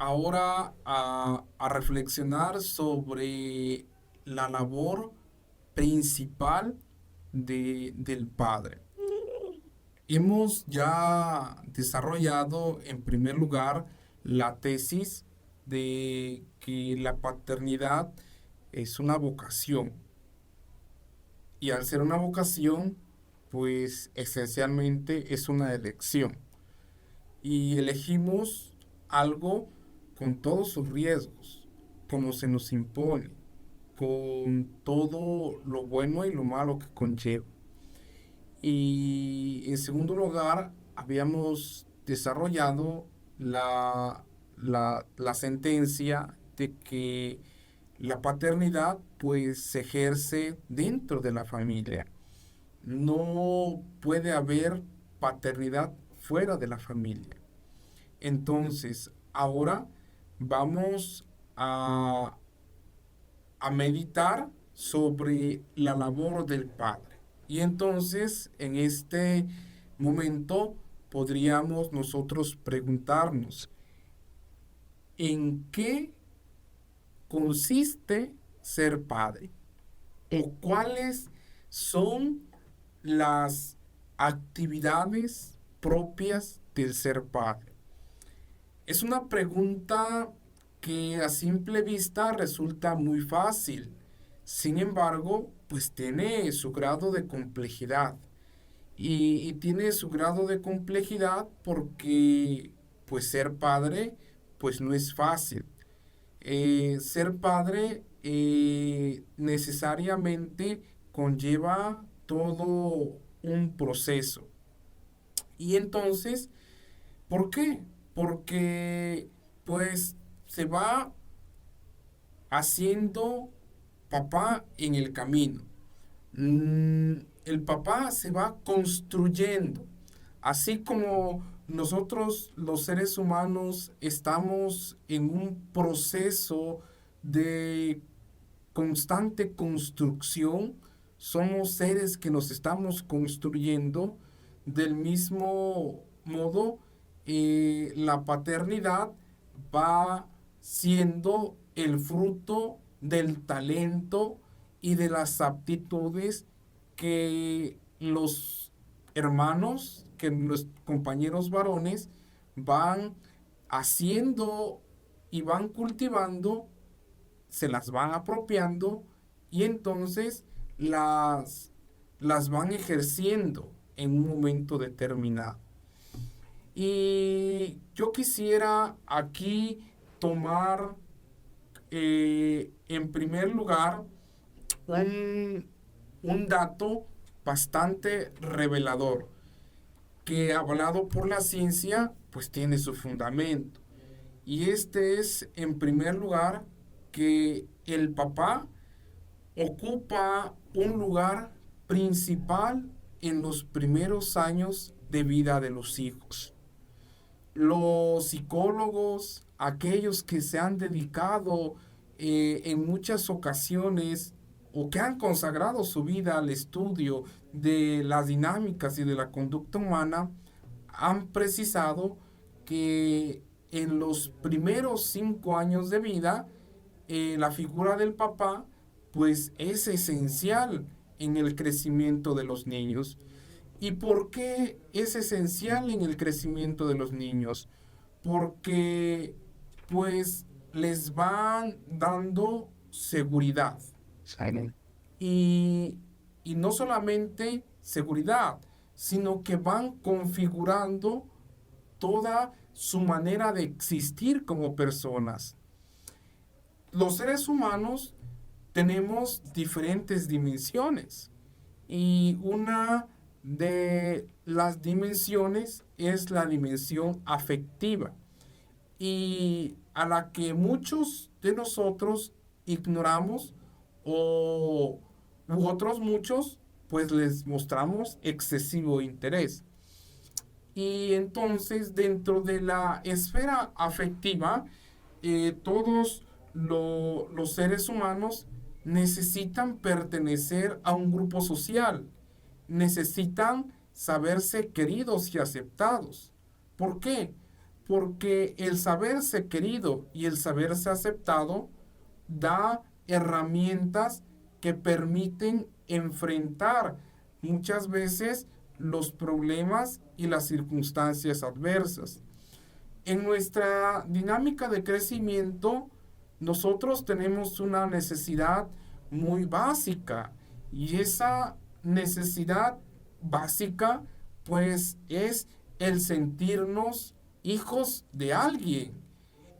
ahora a reflexionar sobre la labor principal del padre. Hemos ya desarrollado en primer lugar la tesis de que la paternidad es una vocación y al ser una vocación, pues esencialmente es una elección y elegimos algo con todos sus riesgos, como se nos impone, con todo lo bueno y lo malo que conlleva. Y en segundo lugar, habíamos desarrollado la sentencia de que la paternidad pues se ejerce dentro de la familia. No puede haber paternidad fuera de la familia. Entonces, ahora vamos a meditar sobre la labor del Padre. Y entonces, en este momento, podríamos nosotros preguntarnos, ¿en qué consiste ser padre? ¿O cuáles son las actividades propias del ser padre? Es una pregunta que a simple vista resulta muy fácil. Sin embargo, pues tiene su grado de complejidad. Y tiene su grado de complejidad porque pues ser padre pues no es fácil. Ser padre necesariamente conlleva todo un proceso. Y entonces, ¿por qué? Porque pues se va haciendo papá en el camino. El papá se va construyendo, así como nosotros los seres humanos estamos en un proceso de constante construcción, somos seres que nos estamos construyendo del mismo modo. La paternidad va siendo el fruto del talento y de las aptitudes que los hermanos, que los compañeros varones van haciendo y van cultivando, se las van apropiando y entonces las van ejerciendo en un momento determinado. Y yo quisiera aquí tomar en primer lugar un, un dato bastante revelador que avalado por la ciencia pues tiene su fundamento. Y este es en primer lugar que el papá ocupa un lugar principal en los primeros años de vida de los hijos. Los psicólogos, aquellos que se han dedicado en muchas ocasiones o que han consagrado su vida al estudio de las dinámicas y de la conducta humana, han precisado que en los primeros 5 años de vida, la figura del papá pues es esencial en el crecimiento de los niños. ¿Y por qué es esencial en el crecimiento de los niños? Porque pues les van dando seguridad. Y, y no solamente seguridad, sino que van configurando toda su manera de existir como personas. Los seres humanos tenemos diferentes dimensiones y una de las dimensiones es la dimensión afectiva y a la que muchos de nosotros ignoramos o u otros muchos pues les mostramos excesivo interés. Y entonces dentro de la esfera afectiva, todos los seres humanos necesitan pertenecer a un grupo social, necesitan saberse queridos y aceptados. ¿Por qué? porque el saberse querido y el saberse aceptado da herramientas que permiten enfrentar muchas veces los problemas y las circunstancias adversas. En nuestra dinámica de crecimiento, nosotros tenemos una necesidad muy básica, y esa necesidad básica pues es el sentirnos hijos de alguien.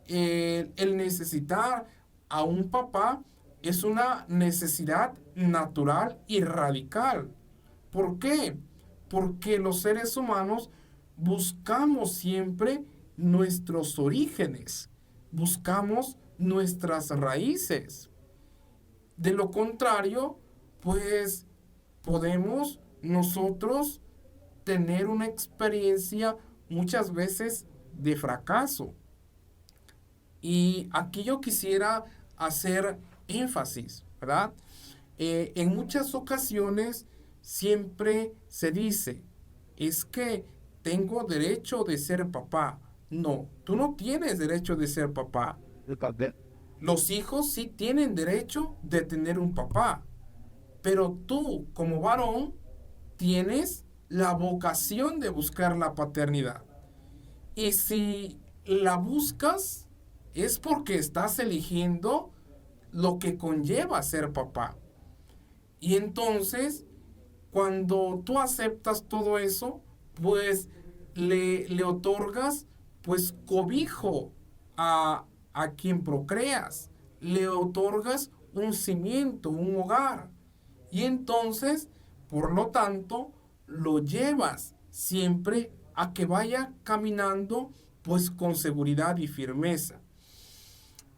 El necesitar a un papá es una necesidad natural y radical. ¿Por qué? Porque los seres humanos buscamos siempre nuestros orígenes, buscamos nuestras raíces. De lo contrario, pues podemos nosotros tener una experiencia muchas veces de fracaso. Y aquí yo quisiera hacer énfasis, ¿verdad? En muchas ocasiones siempre se dice, es que tengo derecho de ser papá. No, tú no tienes derecho de ser papá. Los hijos sí tienen derecho de tener un papá, pero tú como varón tienes la vocación de buscar la paternidad. Y si la buscas, es porque estás eligiendo lo que conlleva ser papá. Y entonces, cuando tú aceptas todo eso, pues le otorgas pues cobijo a quien procreas. Le otorgas un cimiento, un hogar. Y entonces, por lo tanto, lo llevas siempre a que vaya caminando pues con seguridad y firmeza.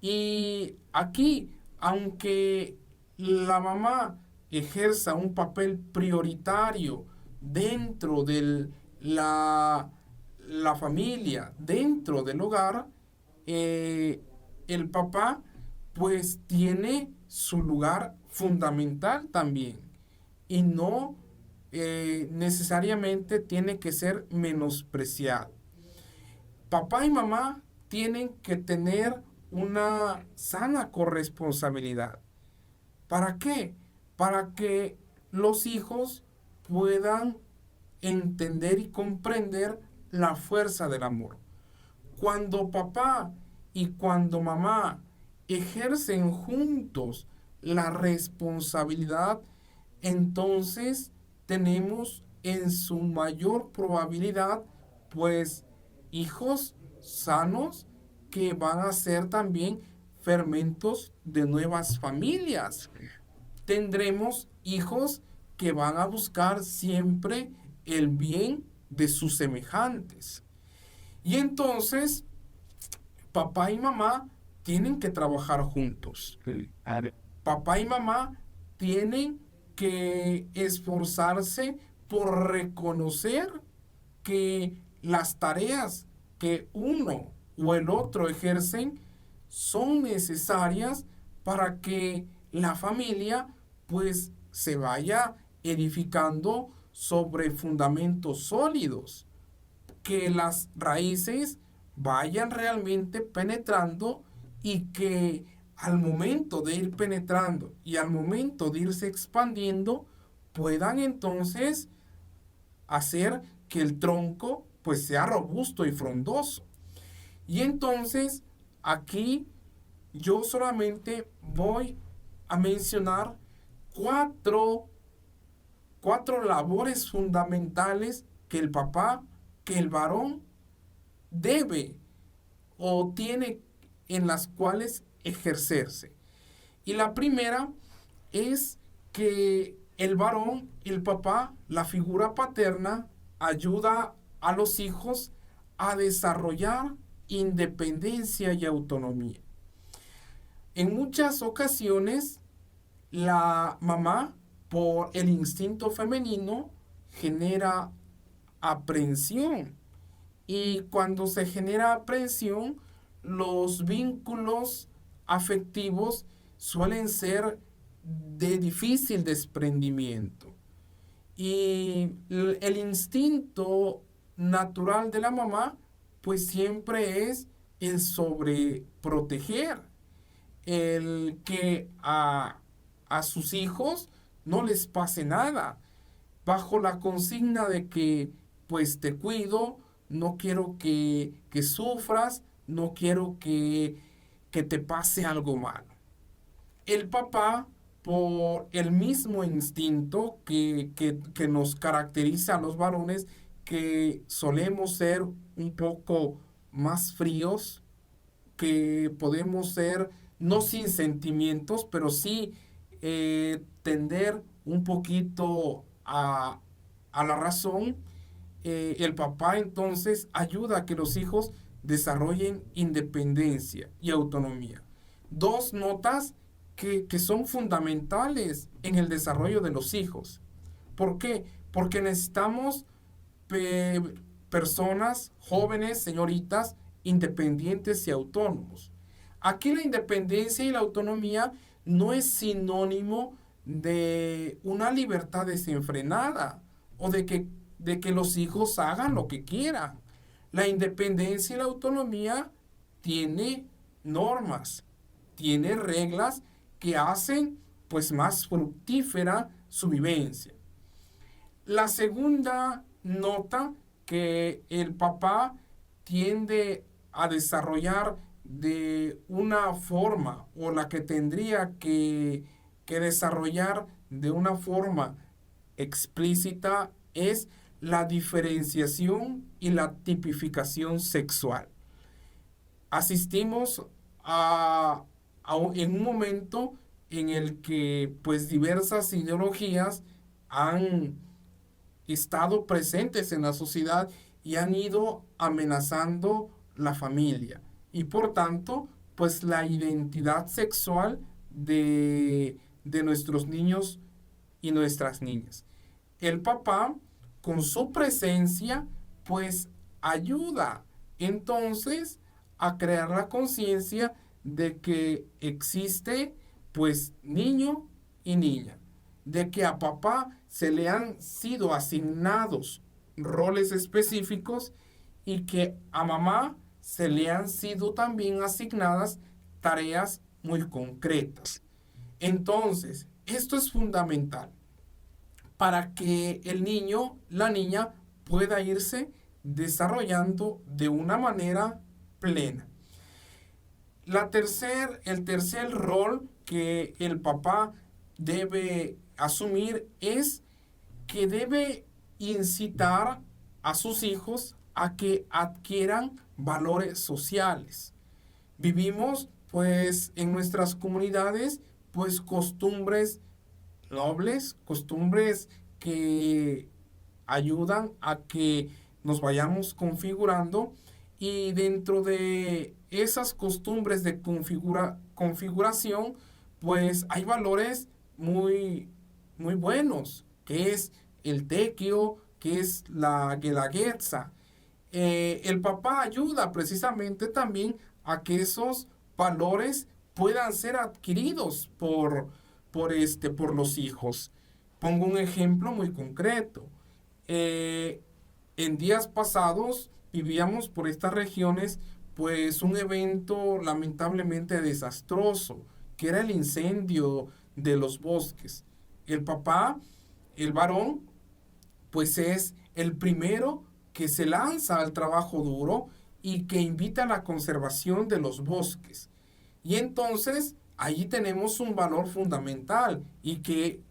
Y aquí, aunque la mamá ejerza un papel prioritario dentro de la familia, dentro del hogar, el papá pues tiene su lugar fundamental también, y no necesariamente tiene que ser menospreciado. Papá y mamá tienen que tener una sana corresponsabilidad. ¿Para qué? Para que los hijos puedan entender y comprender la fuerza del amor. Cuando papá y cuando mamá ejercen juntos la responsabilidad, entonces tenemos en su mayor probabilidad pues hijos sanos que van a ser también fermentos de nuevas familias. Tendremos hijos que van a buscar siempre el bien de sus semejantes. Y entonces, papá y mamá tienen que trabajar juntos. Papá y mamá tienen que esforzarse por reconocer que las tareas que uno o el otro ejercen son necesarias para que la familia pues se vaya edificando sobre fundamentos sólidos, que las raíces vayan realmente penetrando, y que al momento de ir penetrando y al momento de irse expandiendo puedan entonces hacer que el tronco pues sea robusto y frondoso. Y entonces aquí yo solamente voy a mencionar cuatro labores fundamentales que el papá, que el varón debe o tiene, en las cuales ejercerse. Y la primera es que el varón, el papá, la figura paterna, ayuda a los hijos a desarrollar independencia y autonomía. En muchas ocasiones, la mamá, por el instinto femenino, genera aprensión. Y cuando se genera aprensión, los vínculos afectivos suelen ser de difícil desprendimiento. Y el instinto natural de la mamá pues siempre es el sobreproteger, el que a sus hijos no les pase nada, bajo la consigna de que pues te cuido, no quiero que sufras, no quiero que te pase algo malo. El papá, por el mismo instinto que nos caracteriza a los varones, que solemos ser un poco más fríos, que podemos ser no sin sentimientos, pero sí tender un poquito a la razón. El papá entonces ayuda a que los hijos desarrollen independencia y autonomía. Dos notas que son fundamentales en el desarrollo de los hijos. ¿Por qué? Porque necesitamos pe personas jóvenes, señoritas, independientes y autónomos. Aquí la independencia y la autonomía no es sinónimo de una libertad desenfrenada o de que los hijos hagan lo que quieran. La independencia y la autonomía tiene normas, tiene reglas que hacen pues más fructífera su vivencia. La segunda nota que el papá tiende a desarrollar de una forma o la que tendría que desarrollar de una forma explícita es la diferenciación y la tipificación sexual. Asistimos en un momento en el que pues diversas ideologías han estado presentes en la sociedad y han ido amenazando la familia y por tanto pues la identidad sexual de nuestros niños y nuestras niñas. El papá con su presencia pues ayuda entonces a crear la conciencia de que existe pues niño y niña, de que a papá se le han sido asignados roles específicos y que a mamá se le han sido también asignadas tareas muy concretas. Entonces, esto es fundamental para que el niño, la niña, pueda irse desarrollando de una manera plena. El tercer rol que el papá debe asumir es que debe incitar a sus hijos a que adquieran valores sociales. Vivimos pues en nuestras comunidades pues costumbres nobles, costumbres que ayudan a que nos vayamos configurando y dentro de esas costumbres de configuración pues hay valores muy buenos, que es el tequio, que es la guelaguetza. El papá ayuda precisamente también a que esos valores puedan ser adquiridos por los hijos. Pongo un ejemplo muy concreto. En días pasados vivíamos por estas regiones pues un evento lamentablemente desastroso, que era el incendio de los bosques. El papá, el varón, pues es el primero que se lanza al trabajo duro y que invita a la conservación de los bosques. Y entonces allí tenemos un valor fundamental y que,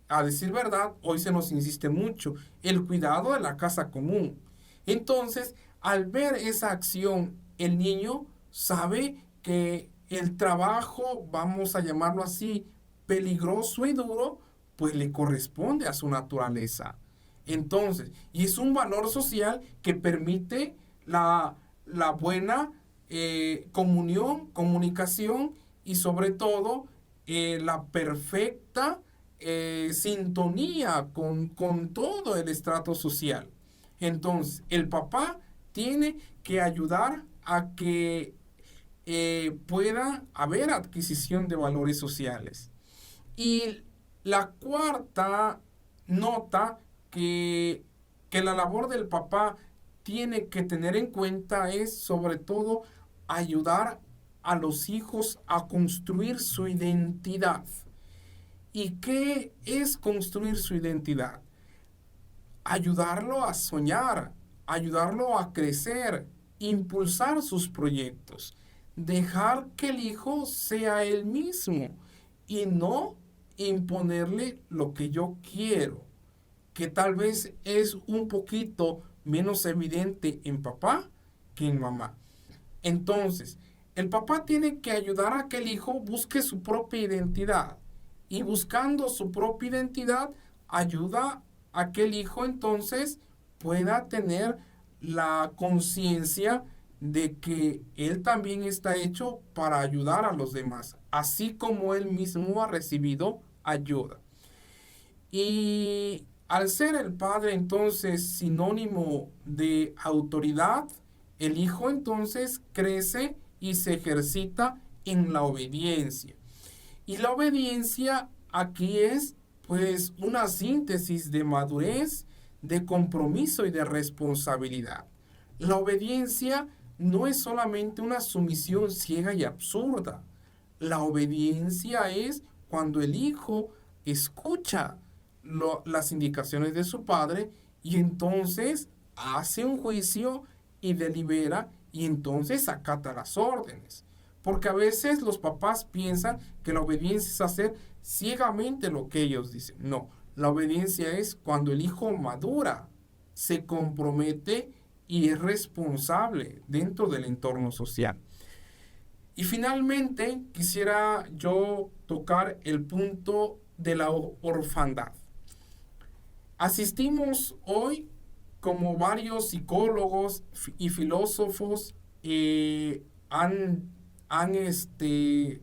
a decir verdad, hoy se nos insiste mucho, el cuidado de la casa común. Entonces, al ver esa acción, el niño sabe que el trabajo, vamos a llamarlo así, peligroso y duro, pues le corresponde a su naturaleza. Entonces, y es un valor social que permite la buena comunicación y sobre todo la perfecta sintonía con todo el estrato social. Entonces, el papá tiene que ayudar a que pueda haber adquisición de valores sociales. Y la cuarta nota que la labor del papá tiene que tener en cuenta es sobre todo ayudar a los hijos a construir su identidad. ¿Y qué es construir su identidad? Ayudarlo a soñar, ayudarlo a crecer, impulsar sus proyectos, dejar que el hijo sea él mismo y no imponerle lo que yo quiero, que tal vez es un poquito menos evidente en papá que en mamá. Entonces, el papá tiene que ayudar a que el hijo busque su propia identidad y buscando su propia identidad ayuda a que el hijo entonces pueda tener la conciencia de que él también está hecho para ayudar a los demás, así como él mismo ha recibido ayuda. Y al ser el padre entonces sinónimo de autoridad, el hijo entonces crece y se ejercita en la obediencia. Y la obediencia aquí es pues una síntesis de madurez, de compromiso y de responsabilidad. La obediencia no es solamente una sumisión ciega y absurda. La obediencia es cuando el hijo escucha las indicaciones de su padre y entonces hace un juicio y delibera y entonces acata las órdenes. Porque a veces los papás piensan que la obediencia es hacer ciegamente lo que ellos dicen. No, la obediencia es cuando el hijo madura, se compromete y es responsable dentro del entorno social. Y finalmente quisiera yo tocar el punto de la orfandad. Asistimos hoy, como varios psicólogos y filósofos han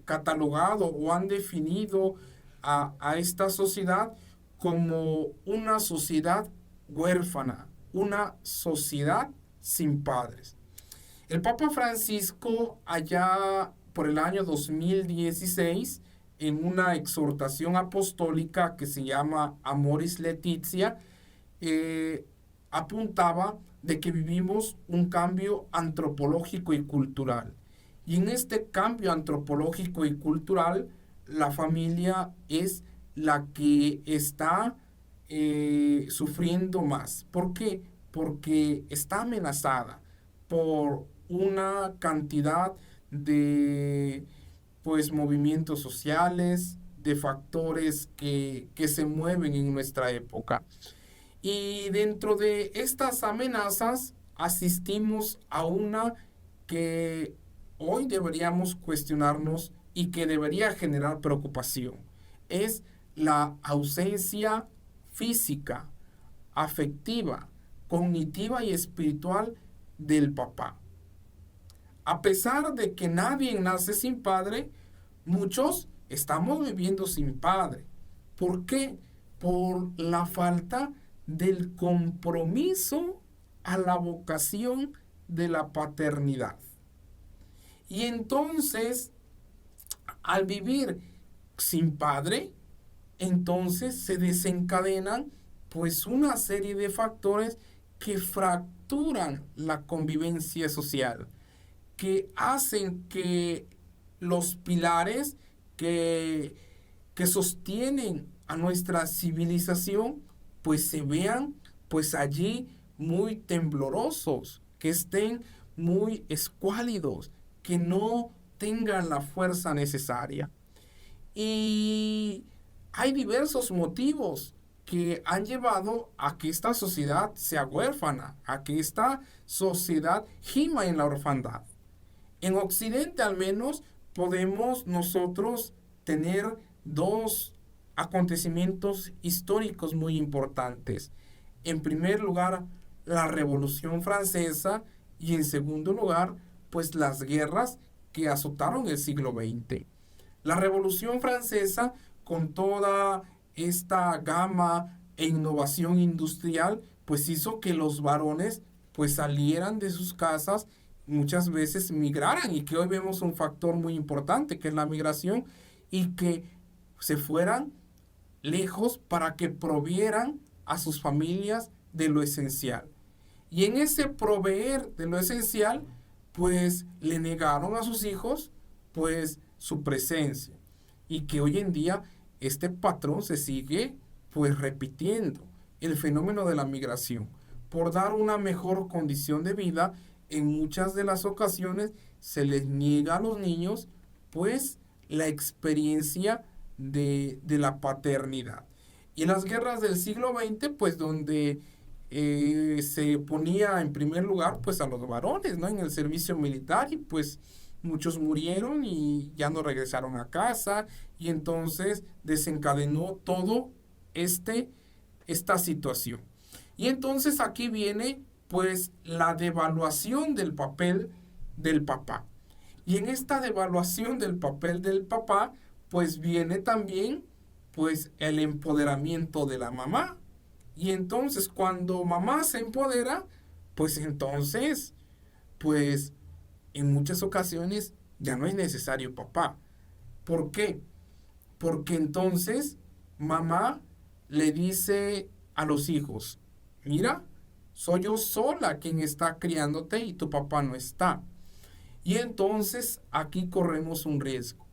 catalogado o han definido a esta sociedad como una sociedad huérfana, una sociedad sin padres. El Papa Francisco, allá por el año 2016, en una exhortación apostólica que se llama Amoris Laetitia, apuntaba de que vivimos un cambio antropológico y cultural. Y en este cambio antropológico y cultural, la familia es la que está sufriendo más. ¿Por qué? Porque está amenazada por una cantidad de pues movimientos sociales, de factores que se mueven en nuestra época. Y dentro de estas amenazas asistimos a una que hoy deberíamos cuestionarnos y que debería generar preocupación. Es la ausencia física, afectiva, cognitiva y espiritual del papá. A pesar de que nadie nace sin padre, muchos estamos viviendo sin padre. ¿Por qué? Por la falta del compromiso a la vocación de la paternidad. Y entonces, al vivir sin padre, entonces se desencadenan pues una serie de factores que fracturan la convivencia social, que hacen que los pilares que sostienen a nuestra civilización pues se vean pues allí muy temblorosos, que estén muy escuálidos, que no tengan la fuerza necesaria. Y hay diversos motivos que han llevado a que esta sociedad sea huérfana, a que esta sociedad gima en la orfandad. En Occidente al menos podemos nosotros tener dos acontecimientos históricos muy importantes. En primer lugar, la Revolución Francesa y en segundo lugar, pues las guerras que azotaron el siglo XX. La Revolución Francesa, con toda esta gama e innovación industrial, pues hizo que los varones pues salieran de sus casas, muchas veces migraran, y que hoy vemos un factor muy importante que es la migración, y que se fueran lejos para que provieran a sus familias de lo esencial. Y en ese proveer de lo esencial, pues le negaron a sus hijos, pues su presencia. Y que hoy en día este patrón se sigue, pues repitiendo. El fenómeno de la migración. Por dar una mejor condición de vida, en muchas de las ocasiones se les niega a los niños, pues, la experiencia de la paternidad. Y en las guerras del siglo XX, pues donde se ponía en primer lugar pues a los varones, ¿no? En el servicio militar y pues muchos murieron y ya no regresaron a casa y entonces desencadenó todo esta situación. Y entonces aquí viene pues la devaluación del papel del papá. Y en esta devaluación del papel del papá pues viene también pues el empoderamiento de la mamá. Y entonces cuando mamá se empodera, pues entonces, pues en muchas ocasiones ya no es necesario papá. ¿Por qué? Porque entonces mamá le dice a los hijos, mira, soy yo sola quien está criándote y tu papá no está. Y entonces aquí corremos un riesgo.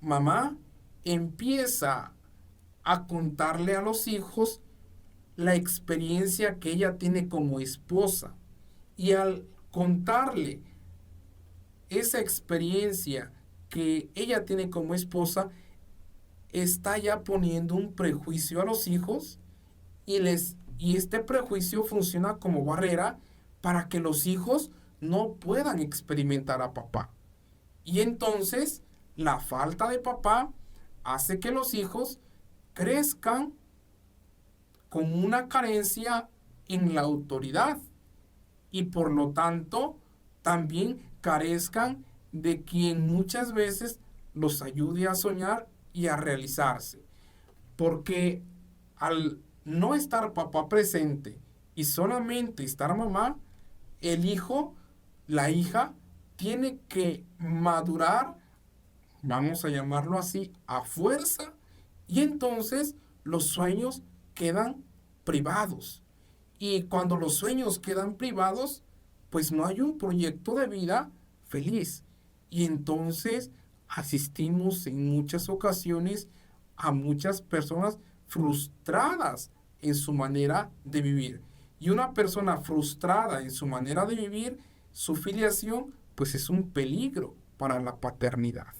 Mamá empieza a contarle a los hijos la experiencia que ella tiene como esposa. Y al contarle esa experiencia que ella tiene como esposa, está ya poniendo un prejuicio a los hijos y este prejuicio funciona como barrera para que los hijos no puedan experimentar a papá. Y entonces la falta de papá hace que los hijos crezcan con una carencia en la autoridad y por lo tanto también carezcan de quien muchas veces los ayude a soñar y a realizarse. Porque al no estar papá presente y solamente estar mamá, el hijo, la hija, tiene que madurar, vamos a llamarlo así, a fuerza, y entonces los sueños quedan privados. Y cuando los sueños quedan privados, pues no hay un proyecto de vida feliz. Y entonces asistimos en muchas ocasiones a muchas personas frustradas en su manera de vivir. Y una persona frustrada en su manera de vivir, su filiación, pues es un peligro para la paternidad.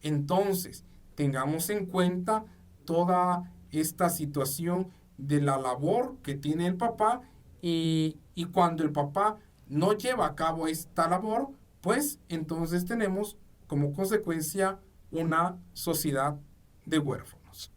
Entonces, tengamos en cuenta toda esta situación de la labor que tiene el papá y cuando el papá no lleva a cabo esta labor, pues entonces tenemos como consecuencia una sociedad de huérfanos.